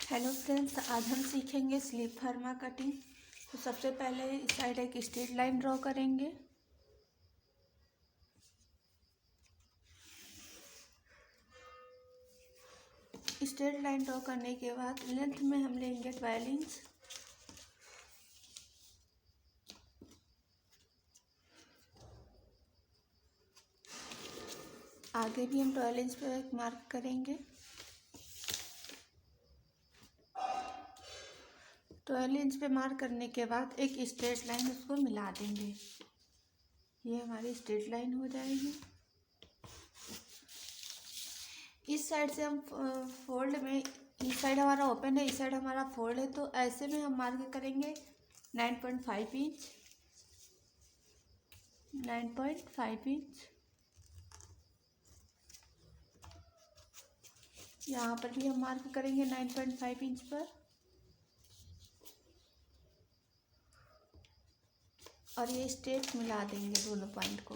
Hello friends, आज हम सीखेंगे स्लीप फार्मा कटिंग। तो सबसे पहले इस साइड एक स्ट्रेट लाइन ड्रॉ करेंगे। स्ट्रेट लाइन ड्रॉ करने के बाद लेंथ में हम लेंगे 12 इंच। आगे भी हम 12 इंच पे एक मार्क करेंगे। 12 इंच पे मार्क करने के बाद एक स्ट्रेट लाइन उसको मिला देंगे। ये हमारी स्ट्रेट लाइन हो जाएगी। इस साइड से हम फोल्ड में, इस साइड हमारा ओपन है, इस साइड हमारा फोल्ड है, तो ऐसे में हम मार्क करेंगे 9.5 इंच। 9.5 इंच। यहाँ पर भी हम मार्क करेंगे 9.5 इंच पर, और ये स्ट्रेट मिला देंगे दोनों पॉइंट को।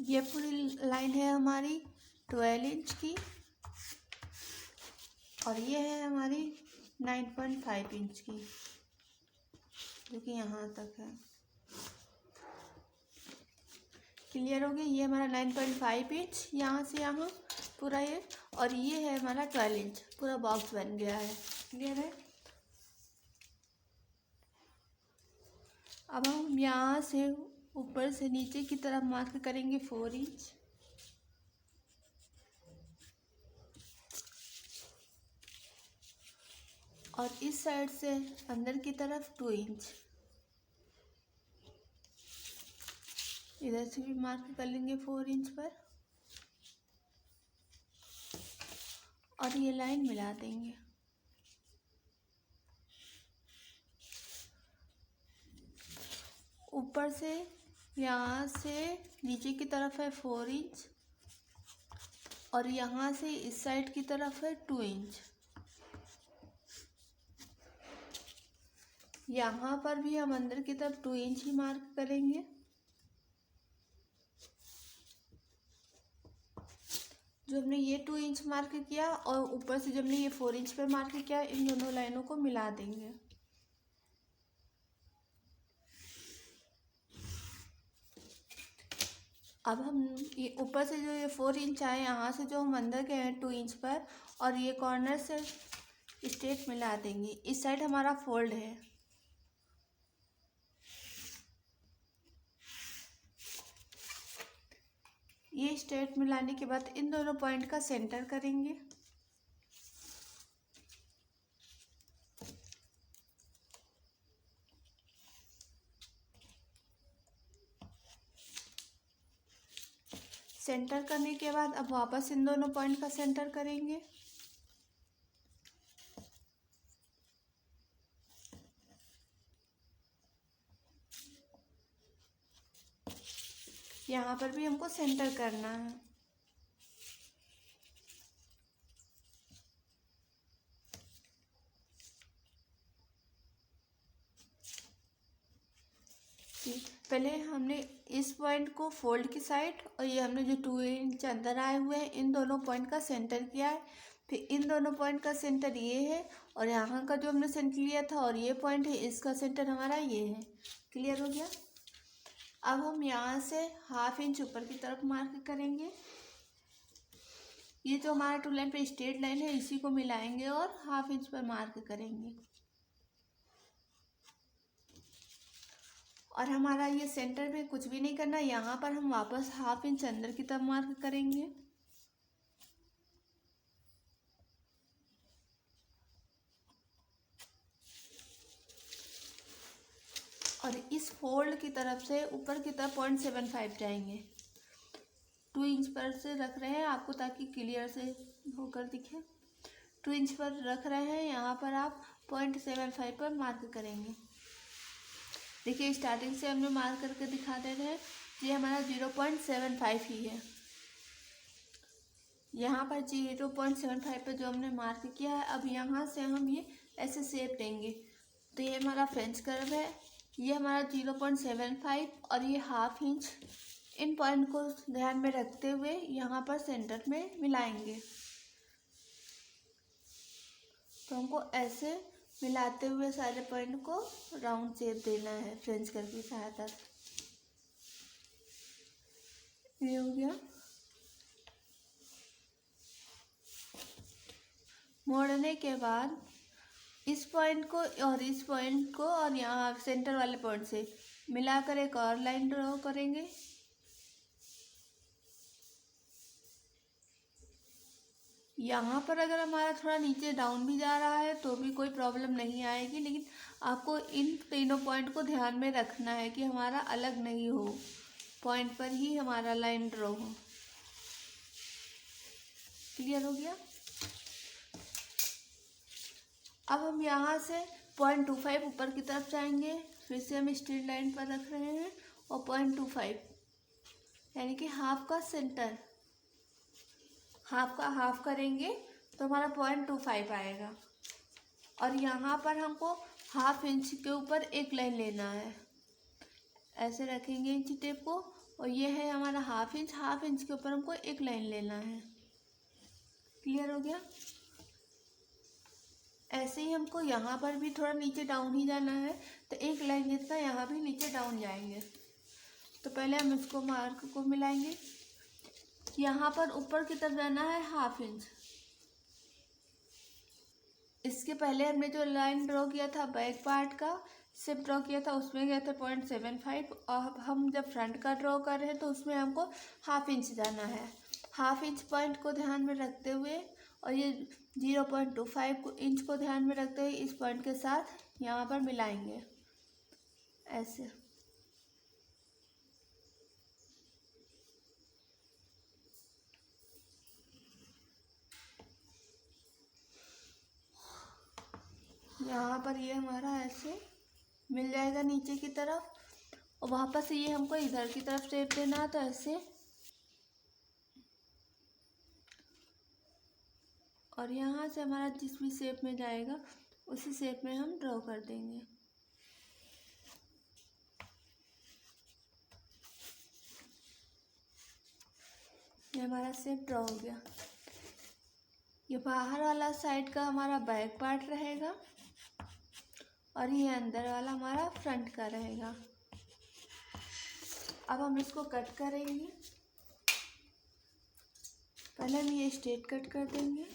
ये पूरी लाइन है हमारी 12 इंच की, और ये है हमारी 9.5 इंच की, जो कि यहाँ तक है। क्लियर हो गया? ये हमारा 9.5 इंच यहाँ से यहाँ पूरा ये, और ये है हमारा 12 इंच, पूरा बॉक्स बन गया है। क्लियर है? अब हम यहाँ से ऊपर से नीचे की तरफ मार्क करेंगे 4 इंच। और इस साइड से अंदर की तरफ 2 इंच। इधर से भी मार्क कर लेंगे 4 इंच पर, और ये लाइन मिला देंगे। ऊपर से यहाँ से नीचे की तरफ है 4 इंच, और यहाँ से इस साइड की तरफ है 2 इंच। यहाँ पर भी हम अंदर की तरफ 2 इंच ही मार्क करेंगे। जो हमने ये 2 इंच मार्क किया और ऊपर से जब हमने ये 4 इंच पे मार्क किया, इन दोनों लाइनों को मिला देंगे। अब हम ये ऊपर से जो ये 4 इंच आए, यहाँ से जो हम अंदर गए हैं 2 इंच पर, और ये कॉर्नर से स्ट्रेट मिला देंगे। इस साइड हमारा फोल्ड है। ये स्ट्रेट मिलाने के बाद इन दोनों पॉइंट का सेंटर करेंगे। सेंटर करने के बाद अब वापस इन दोनों पॉइंट का सेंटर करेंगे। यहाँ पर भी हमको सेंटर करना है। पहले हमने इस पॉइंट को फोल्ड की साइड, और ये हमने जो 2 इंच अंदर आए हुए हैं, इन दोनों पॉइंट का सेंटर किया है। फिर इन दोनों पॉइंट का सेंटर ये है, और यहाँ का जो हमने सेंटर लिया था और ये पॉइंट है, इसका सेंटर हमारा ये है। क्लियर हो गया? अब हम यहाँ से 1/2 इंच ऊपर की तरफ मार्क करेंगे। ये जो हमारा 2 लाइन पे स्ट्रेट लाइन है, इसी को मिलाएंगे और 1/2 इंच पर मार्क करेंगे। और हमारा ये सेंटर में कुछ भी नहीं करना, यहाँ पर हम वापस 1/2 इंच अंदर की तरफ मार्क करेंगे। और इस फोल्ड की तरफ से ऊपर की तरफ 0.75 जाएंगे। 2 इंच पर से रख रहे हैं आपको, ताकि क्लियर से होकर दिखे। 2 इंच पर रख रहे हैं, यहाँ पर आप 0.75 पर मार्क करेंगे। देखिए, स्टार्टिंग से हमने मार्क करके दिखा दे रहे हैं। ये हमारा 0.75 ही है। यहाँ पर 0.75 पे जो हमने मार्क किया है, अब यहाँ से हम ये ऐसे शेप देंगे। तो ये हमारा फ्रेंच कर्व है, ये हमारा 0.75 और ये ½ इंच। इन पॉइंट को ध्यान में रखते हुए यहाँ पर सेंटर में मिलाएंगे। तो हमको ऐसे मिलाते हुए सारे पॉइंट को राउंड शेप देना है फ्रेंच कर्व की सहायता से। ये हो गया। मोड़ने के बाद इस पॉइंट को और इस पॉइंट को और यहाँ सेंटर वाले पॉइंट से मिलाकर एक और लाइन ड्रॉ करेंगे। यहाँ पर अगर हमारा थोड़ा नीचे डाउन भी जा रहा है तो भी कोई प्रॉब्लम नहीं आएगी, लेकिन आपको इन तीनों पॉइंट को ध्यान में रखना है कि हमारा अलग नहीं हो, पॉइंट पर ही हमारा लाइन ड्रॉ हो। क्लियर हो गया। अब हम यहाँ से 0.25 ऊपर की तरफ जाएंगे। फिर से हम स्ट्रेट लाइन पर रख रहे हैं और 0.25 यानी कि हाफ का सेंटर, हाफ का हाफ करेंगे तो हमारा 0.25 आएगा। और यहाँ पर हमको ½ इंच के ऊपर एक लाइन लेना है। ऐसे रखेंगे इंची टेप को और ये है हमारा ½ इंच। ½ इंच के ऊपर हमको एक लाइन लेना है। क्लियर हो गया। ऐसे ही हमको यहाँ पर भी थोड़ा नीचे डाउन ही जाना है, तो एक लाइन जितना यहाँ भी नीचे डाउन जाएंगे। तो पहले हम इसको मार्क को मिलाएंगे। यहाँ पर ऊपर की तरफ जाना है ½ इंच। इसके पहले हमने जो लाइन ड्रॉ किया था बैक पार्ट का शेप ड्रॉ किया था, उसमें गया था 0.75 और हम जब फ्रंट का ड्रॉ कर रहे हैं तो उसमें हमको ½ इंच जाना है। ½ इंच पॉइंट को ध्यान में रखते हुए और ये 0.25 इंच को ध्यान में रखते हुए इस पॉइंट के साथ यहाँ पर मिलाएंगे ऐसे। यहाँ पर ये हमारा ऐसे मिल जाएगा नीचे की तरफ और वापस ये हमको इधर की तरफ शेप देना है, तो ऐसे। और यहाँ से हमारा जिस भी शेप में जाएगा उसी शेप में हम ड्रॉ कर देंगे। ये हमारा शेप ड्रॉ हो गया। ये बाहर वाला साइड का हमारा बैक पार्ट रहेगा और ये अंदर वाला हमारा फ्रंट का रहेगा। अब हम इसको कट करेंगे। पहले हम ये स्ट्रेट कट कर देंगे।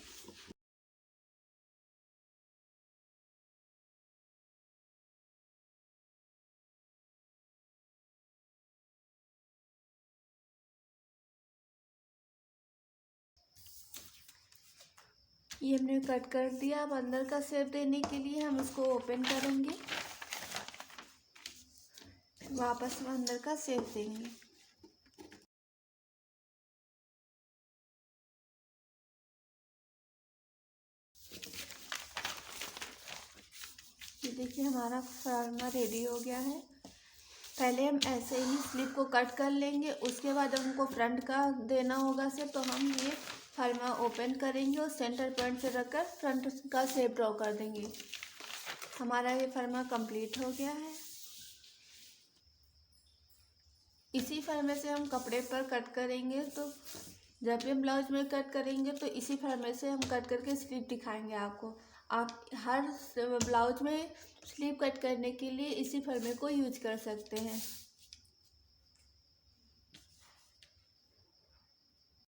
ये हमने कट कर दिया। अब अंदर का शेप देने के लिए हम इसको ओपन करेंगे, वापस में अंदर का शेप देंगे। ये देखिए हमारा फर्मा रेडी हो गया है। पहले हम ऐसे ही स्लिप को कट कर लेंगे, उसके बाद जब हमको फ्रंट का देना होगा शेप तो हम ये फर्मा ओपन करेंगे और सेंटर पॉइंट से रखकर फ्रंट का शेप ड्रॉ कर देंगे। हमारा ये फर्मा कंप्लीट हो गया है। इसी फर्मे से हम कपड़े पर कट करेंगे, तो जब भी हम ब्लाउज में कट करेंगे तो इसी फर्मे से हम कट करके स्लीव दिखाएंगे आपको। आप हर ब्लाउज में स्लीव कट करने के लिए इसी फर्मे को यूज कर सकते हैं।